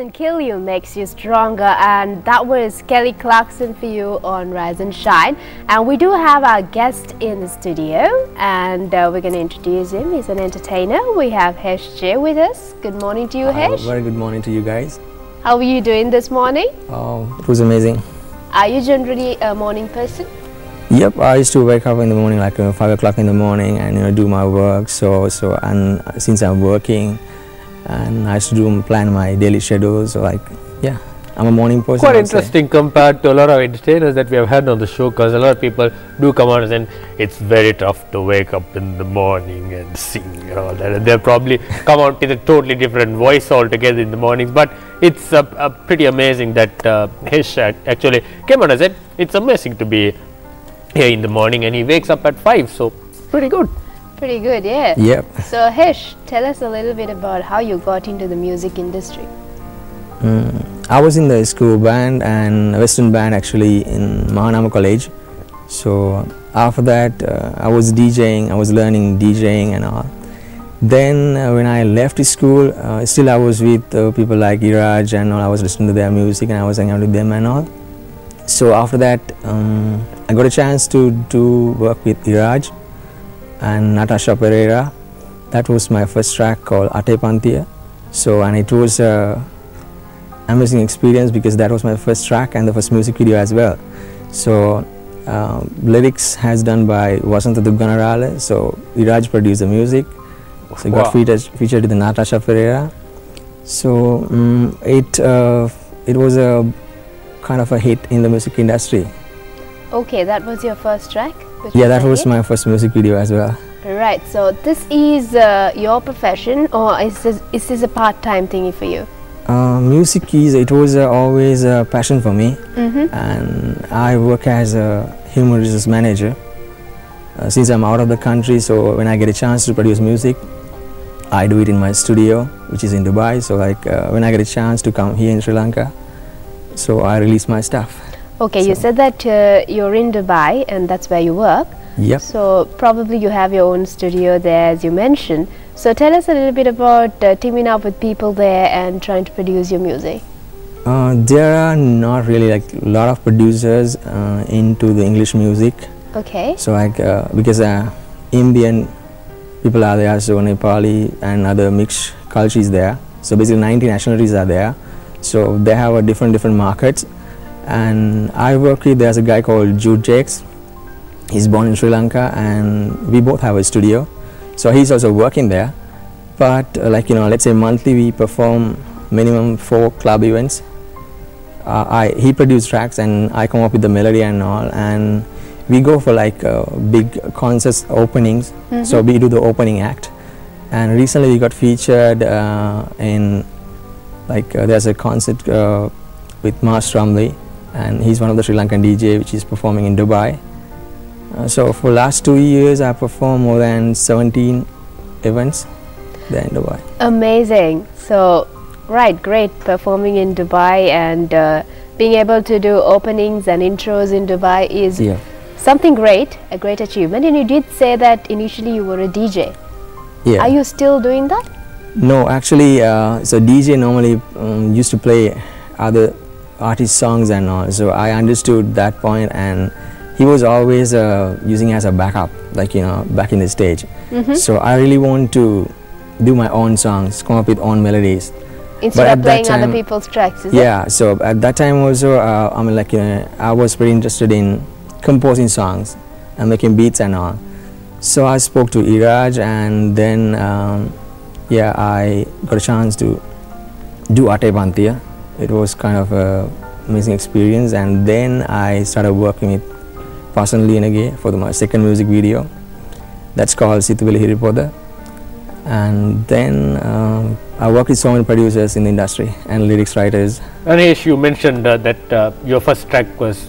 doesn't kill you makes you stronger, and that was Kelly Clarkson for you on Rise and Shine. And we do have our guest in the studio, and we're going to introduce him. He's an entertainer. We have Hesh J with us. Good morning to you, Hesh. Very good morning to you guys. How are you doing this morning? It was amazing. Are you generally a morning person? Yep, I used to wake up in the morning like 5 o'clock in the morning and do my work. And since I'm working, and I used to plan my daily schedules. So yeah, I'm a morning person. Quite interesting compared to a lot of entertainers that we have had on the show, because a lot of people do come on and say it's very tough to wake up in the morning and sing and all that, and they'll probably come out with a totally different voice altogether in the mornings. But it's pretty amazing that Hesh actually came on and said it's amazing to be here in the morning, and he wakes up at 5, so pretty good. Pretty good, yeah. Yep. So Hesh, tell us a little bit about how you got into the music industry. I was in the school band and Western band actually in Mahanama College. So after that I was DJing, I was learning DJing and all. Then when I left school, still I was with people like Iraj and all. I was listening to their music and I was hanging out with them and all. So after that I got a chance to work with Iraj and Natasha Pereira. That was my first track called Ate Pantiya. So, and it was an amazing experience because that was my first track and the first music video as well. So lyrics has done by Wasantha Dugganarala. So Iraj produced the music. So it got featured with Natasha Pereira. So it was a kind of a hit in the music industry. Okay, that was your first track? Yeah, that was my first music video as well. Right, so this is your profession, or is this a part-time thingy for you? Music it was always a passion for me, and I work as a human resource manager since I'm out of the country. So when I get a chance to produce music, I do it in my studio, which is in Dubai. So when I get a chance to come here in Sri Lanka, so I release my stuff. Okay, so you said that you're in Dubai and that's where you work. Yep. So probably you have your own studio there, as you mentioned. So tell us a little bit about teaming up with people there and trying to produce your music. There are not really a lot of producers into the English music. Okay. So because Indian people are there, so Nepali and other mixed cultures there. So basically 90 nationalities are there. So they have a different markets. And I work with, there's a guy called Jude Jakes. He's born in Sri Lanka and we both have a studio. So he's also working there. But let's say monthly we perform minimum 4 club events. He produces tracks and I come up with the melody and all. And we go for big concerts openings. So we do the opening act. And recently we got featured in there's a concert with Mars Ramley. And he's one of the Sri Lankan DJ which is performing in Dubai. So for last 2 years I performed more than 17 events there in Dubai. Amazing. So right, great performing in Dubai, and being able to do openings and intros in Dubai is something great, a great achievement. And you did say that initially you were a DJ. Yeah. Are you still doing that? No, actually so DJ normally used to play other artist songs and all, so I understood that point, and he was always using as a backup, back in the stage. So I really want to do my own songs, come up with own melodies. Instead of playing other people's tracks, is it? So at that time also, I was very interested in composing songs and making beats and all. So I spoke to Iraj, and then I got a chance to do Ate Pantiya. It was kind of an amazing experience, and then I started working with Pasan Liyanage for my second music video. That's called Situvili Hiripoda. And then I worked with so many producers in the industry and lyrics writers. Anish, you mentioned that your first track was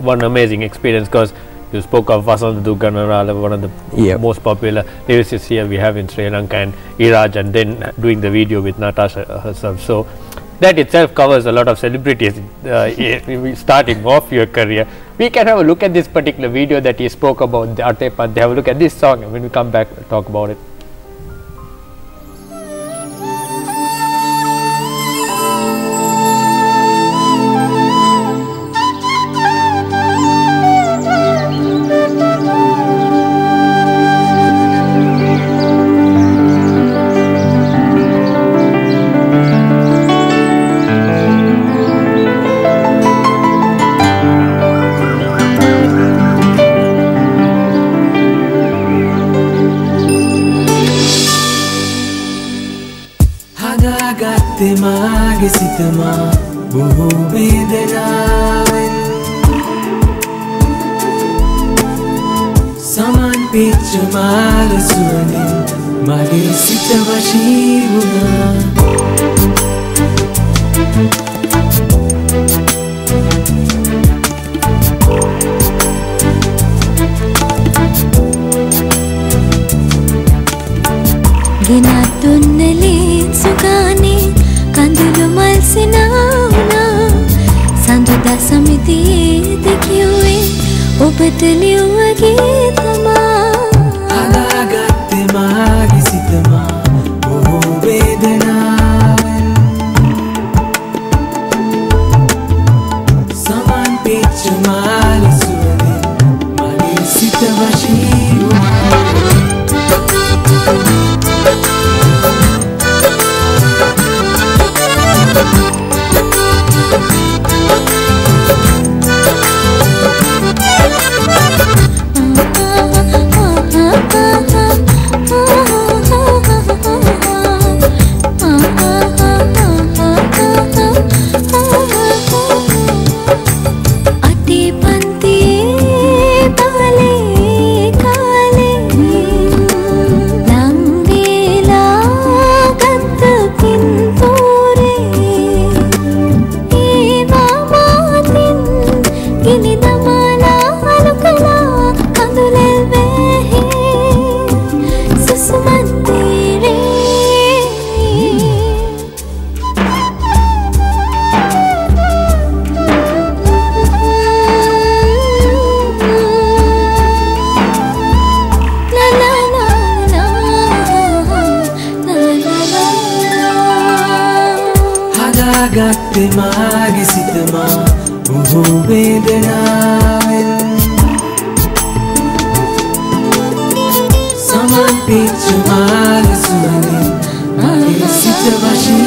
one amazing experience, because you spoke of Vasantha Dugganarala, one of the most popular lyricists here we have in Sri Lanka, and Iraj, and then doing the video with Natasha herself. So that itself covers a lot of celebrities starting off your career. We can have a look at this particular video that he spoke about, the Ate Pantiya. Have a look at this song, and when we come back, we'll talk about it. මාගේ සිතමා බොහෝ වේදනාවෙන් සමන් පිච්ච මාල සුවඳින් මගේ සිත වශී වුණා ගෙනත් දුන්න ලේන්සු ගානේ කඳුළු මල් සිනාවුණා සඳුදා සමිතියේද කිව්වේ ඔබට ලියුවගේ තමා හදාගත්තේ මාගේ සිතමා බොහෝ වේදනාවෙන් සමන් පිච්ච මාල සුවඳින් මගේ සිත වශී වුණා ගත්තේ මාගේ සිතමා බොහෝ වේදනාවෙන් සමන් පිච්ච මාල සුවඳින් මගේ සිත වශී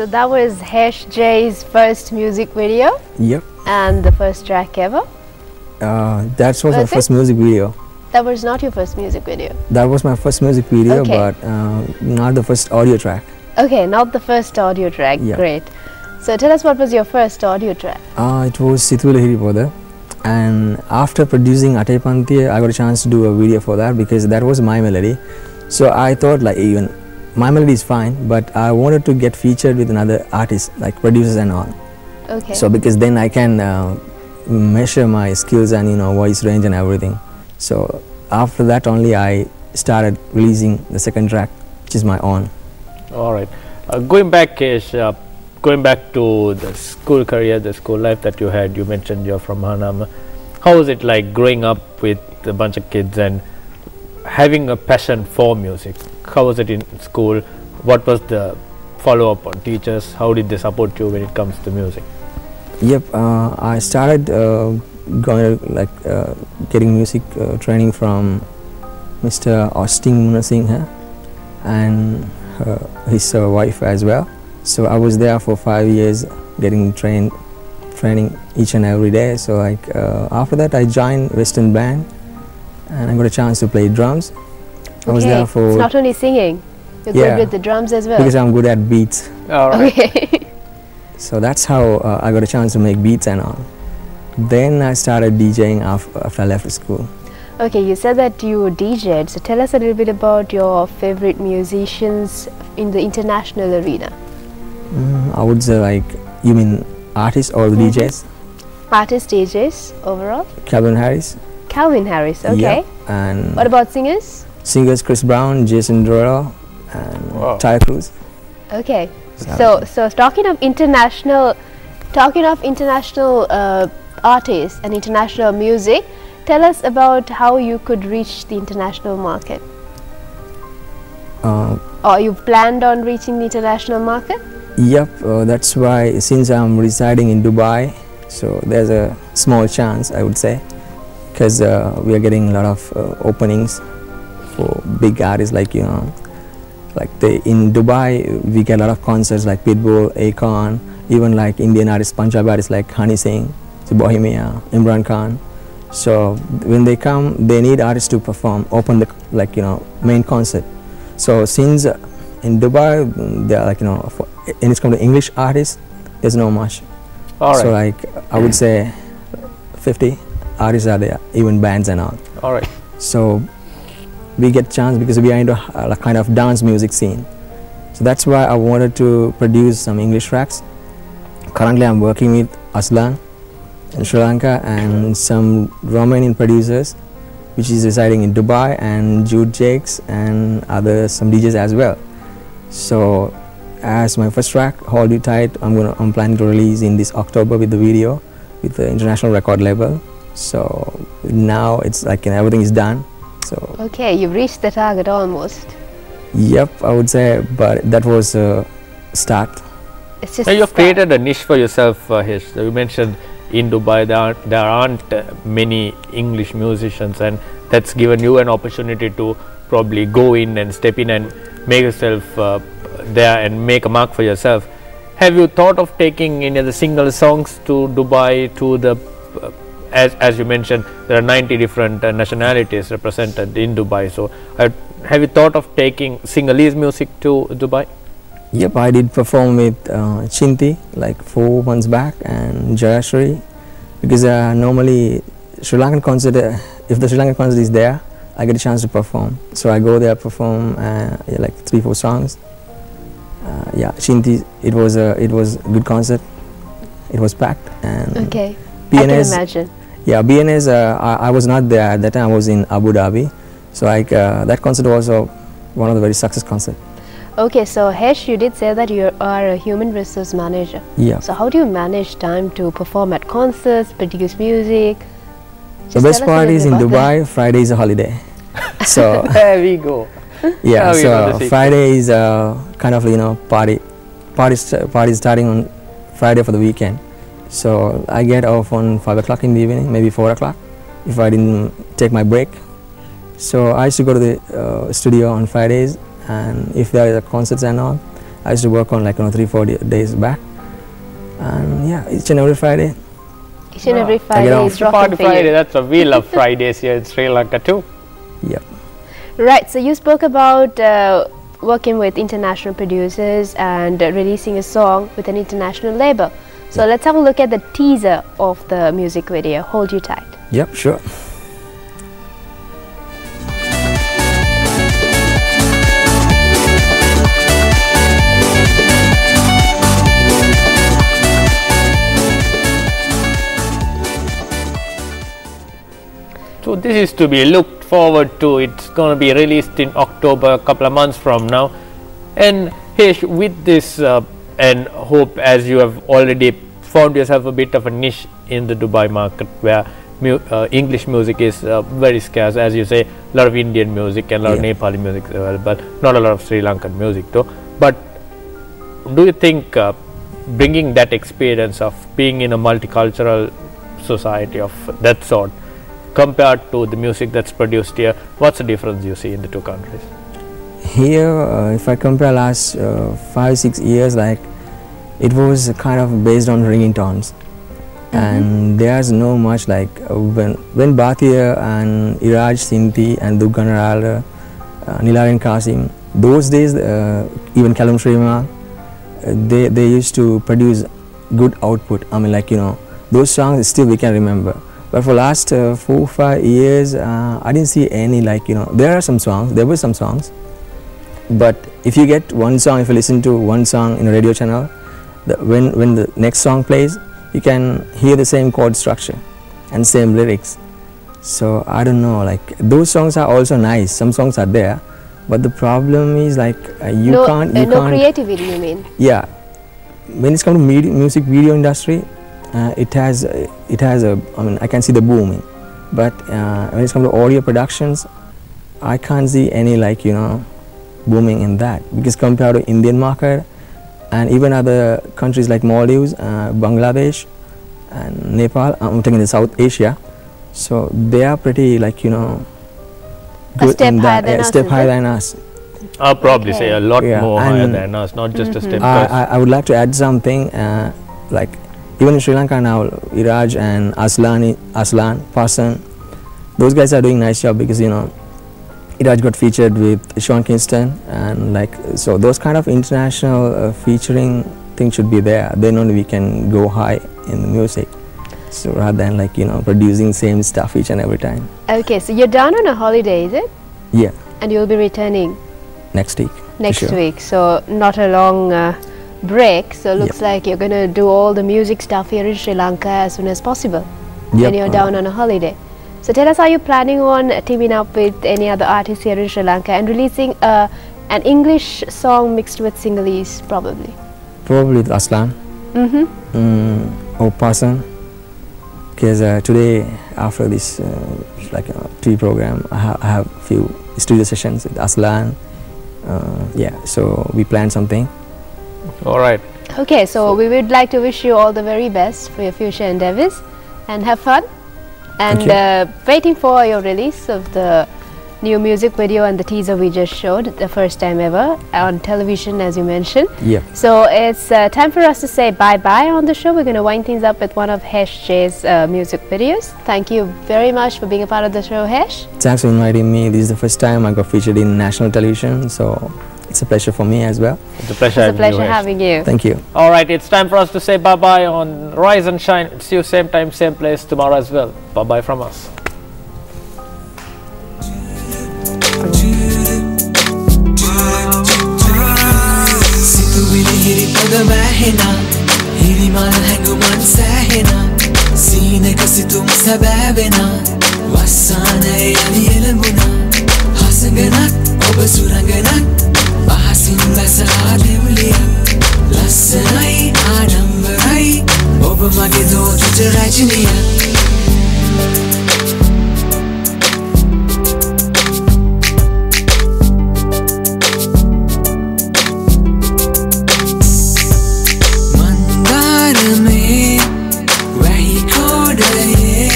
So that was Hesh J's first music video. Yep. And the first track ever. That was my first music video. That was not your first music video. That was my first music video, Okay. but not the first audio track. Okay, not the first audio track. Yeah. Great. So tell us, what was your first audio track? It was Situla Hiripoda, and after producing Ate Panthiya, I got a chance to do a video for that because that was my melody. So I thought, like, even my melody is fine, but I wanted to get featured with another artist, like producers and all. Okay. So because then I can measure my skills and voice range and everything. So after that only I started releasing the second track, which is my own. All right. Going back, Kesh, going back to the school career, the school life that you had, you mentioned you're from Hanama. How was it like growing up with a bunch of kids and having a passion for music? How was it in school? What was the follow-up on teachers? How did they support you when it comes to music? Yep, I started getting music training from Mr. Austin Munasinghe and his wife as well. So I was there for 5 years getting training each and every day. So like after that I joined Western Band and I got a chance to play drums. I was there for... It's not only singing, you're good with the drums as well. Because I'm good at beats. All right. Okay. So that's how I got a chance to make beats and all. Then I started DJing after I left school. Okay, you said that you DJed, so tell us a little bit about your favorite musicians in the international arena. I would say, like, you mean artists or the DJs? Artists, DJs overall? Calvin Harris. Calvin Harris, okay. Yeah. And What about singers? singers Chris Brown, Jason Derulo, and Ty Cruz. Okay. So talking of international artists and international music, tell us about how you could reach the international market. Or you planned on reaching the international market? Yep, that's why since I'm residing in Dubai, so there's a small chance, I would say, because we are getting a lot of openings for big artists, like in Dubai we get a lot of concerts like Pitbull, Akon, even like Indian artists, Punjabi artists like Honey Singh, Bohemia, Imran Khan. So when they come, they need artists to perform, open the main concert. So since in Dubai, they are when it's come to English artists, there's no much. All right. So like I would say 50 artists are there, even bands and all. All right. So we get chance because we are into a kind of dance music scene. So that's why I wanted to produce some English tracks. Currently I'm working with Aslan in Sri Lanka and some Romanian producers, which is residing in Dubai, and Jude Jakes and some DJs as well. So as my first track, Hold You Tight, I'm planning to release in this October with the video with the international record label. So now it's like everything is done. So okay, you've reached the target almost. Yep, I would say, but that was a start. It's just now you've created a niche for yourself, Hesh. You mentioned in Dubai there aren't many English musicians, and that's given you an opportunity to probably go in and step in and make yourself there and make a mark for yourself. Have you thought of taking any of the single songs to Dubai, to the as you mentioned, there are 90 different nationalities represented in Dubai, so have you thought of taking Sinhalese music to Dubai? Yep, I did perform with Chinti like 4 months back, and Jayashri, because normally Sri Lankan concert, if the Sri Lankan concert is there, I get a chance to perform. So I go there, perform like 3-4 songs. Yeah, Chinti, it was a good concert. It was packed. And okay, BNS, I can imagine. Yeah, BNS, I was not there at that time. I was in Abu Dhabi. So like that concert was one of the very successful concerts. Okay, so Hesh, you did say that you are a human resource manager. Yeah. So how do you manage time to perform at concerts, produce music? The best part is in Dubai, Friday is a holiday. So there we go. Yeah, so Friday is kind of party starting on Friday for the weekend. So I get off on 5 o'clock in the evening, maybe 4 o'clock if I didn't take my break. So I used to go to the studio on Fridays, and if there are concerts and all, I used to work on like 3-4 days back. And yeah, each and every Friday. Each and every Friday is rocking for Friday, you. that's what we love Fridays here in Sri Lanka too. Yep. Right, so you spoke about working with international producers and releasing a song with an international label. So let's have a look at the teaser of the music video, Hold You Tight. Yep, sure. So this is to be looked forward to. It's going to be released in October, a couple of months from now. And Hesh, with this and hope, as you have already found yourself a bit of a niche in the Dubai market where English music is very scarce, as you say, a lot of Indian music and a lot of Nepali music available, not a lot of Sri Lankan music though. But do you think bringing that experience of being in a multicultural society of that sort compared to the music that's produced here, what's the difference you see in the two countries? Here, if I compare last 5-6 years, like it was kind of based on ringtones, and there's no much like when Bhatia and Iraj Sinti and Dugganarala, Nilarin Kasim, those days, even Callum Shrima, they used to produce good output. I mean, like those songs still we can remember. But for last 4-5 years, I didn't see any there are some songs, there were some songs, but if you get one song, if you listen to one song in a radio channel, when the next song plays, you can hear the same chord structure and same lyrics. So I don't know, like those songs are also nice, some songs are there, but the problem is like you can't no creativity, you mean? Yeah, when it's come to music video industry, it has a, I mean, I can see the booming, but when it's come to audio productions, I can't see any booming in that, because compared to Indian market and even other countries like Maldives, Bangladesh and Nepal, I'm taking the South Asia, So they are pretty, like, you know, a step higher than us. Step higher than us. I'll probably say a lot more higher and than us, not just a step. I would like to add something, like even in Sri Lanka now, Iraj and Aslan, Parson, those guys are doing nice job, because, you know, Iraj got featured with Sean Kingston, and like, so those kind of international featuring things should be there. Then only we can go high in the music. So rather than, like, you know, producing same stuff each and every time. Okay, so you're down on a holiday, is it? Yeah. And you'll be returning next week. Next week, so not a long break. So looks like you're gonna do all the music stuff here in Sri Lanka as soon as possible. And you're down on a holiday. So tell us, are you planning on teaming up with any other artists here in Sri Lanka and releasing an English song mixed with Sinhalese, probably? Probably with Aslan. Or Parson. Because today, after this like pre-program, I have few studio sessions with Aslan. Yeah, so we planned something. All right. Okay, so we would like to wish you all the very best for your future endeavors, and have fun. And waiting for your release of the new music video and the teaser we just showed, the first time ever on television, as you mentioned. Yeah. So it's time for us to say bye-bye on the show. We're going to wind things up with one of Hesh J's music videos. Thank you very much for being a part of the show, Hesh. Thanks for inviting me. This is the first time I got featured in national television, so it's a pleasure for me as well. It's a pleasure, having you. Thank you. All right, it's time for us to say bye-bye on Rise and Shine. See you same time, same place tomorrow as well. Bye-bye from us. අහසින් වැසලා දෙවුලිය ලස්සනයි ආඩම්බරයි ඔබ මගේ දෝතිත රජනිය මන්දාරමේ වැහි කෝඩයේ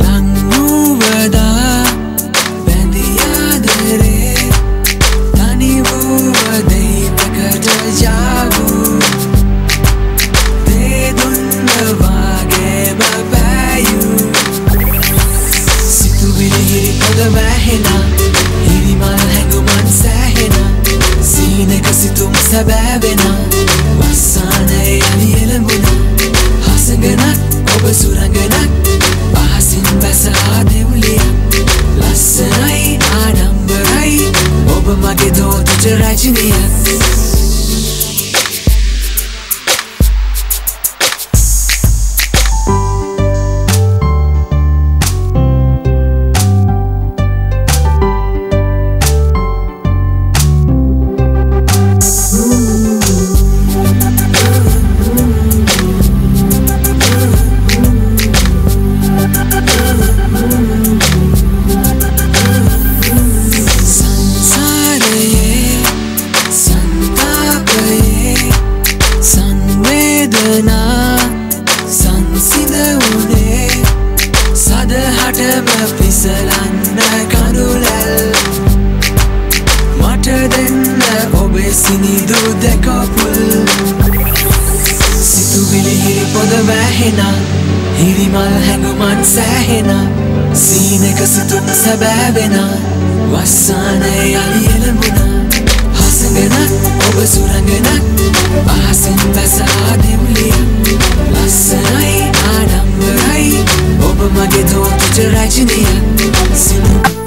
ලංවූවදා බැඳියාදරේ සැබෑවෙන වස්සානය යලි එළඹුණ හසඟනක් ඔබ සුරඟනක් අහසින් බැසලා දෙවුලිය ලස්සනයි ආඩම්බරයි ඔබ මගේ දෝතිට රජනිය හිරිමල් හැඟුමන් සෑහෙන සීනක සිතුම් සැබෑවෙන වස්සානය යලි එළඹුණ හසඟනක් ඔබ සුරඟනක් අහසින් බැසලා දෙවුලිය ලස්සනයි ආඩම්බරයි ඔබ මගේ දෝතිට රජනිය